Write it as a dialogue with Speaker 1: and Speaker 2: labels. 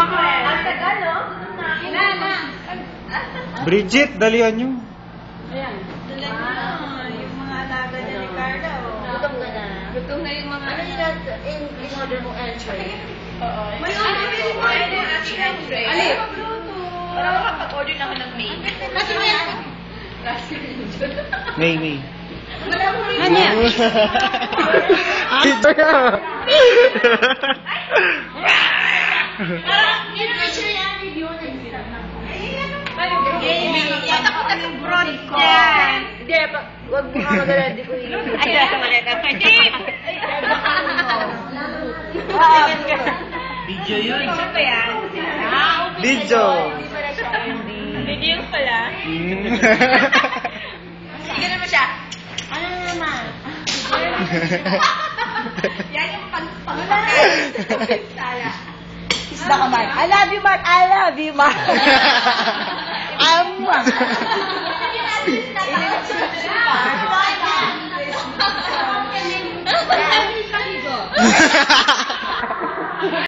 Speaker 1: Ang tagal, no?
Speaker 2: Bridget, dalihan nyo.
Speaker 1: Ayan. Dalihan mo na. Yung mga alaga niya ni Carla,
Speaker 3: Gutom ka na.
Speaker 1: Gutom na yung mga...
Speaker 3: Ano yung in-order mong entry?
Speaker 1: Oo. May order mo entry.
Speaker 3: Alin?
Speaker 1: Para makapag-order na ako ng main.
Speaker 3: Kasi may ano?
Speaker 2: May.
Speaker 3: Ano yan?
Speaker 2: Ito ka.
Speaker 3: Parang, yun ang picture yan, review na yung
Speaker 1: Ako na yung broad ko. Hindi,
Speaker 3: wag mo ka magala, di ko yun.
Speaker 1: Ay, maleta. Hindi.
Speaker 2: Video yun.
Speaker 1: Ano ba yan?
Speaker 2: Video.
Speaker 3: Hindi pala siya, hindi.
Speaker 1: Video pala. Sige naman siya.
Speaker 3: Ano naman?
Speaker 1: Yan yung pag-pagkakas. Sala.
Speaker 3: Isda ka, Mark. I love you, Mark. I love you, Mark.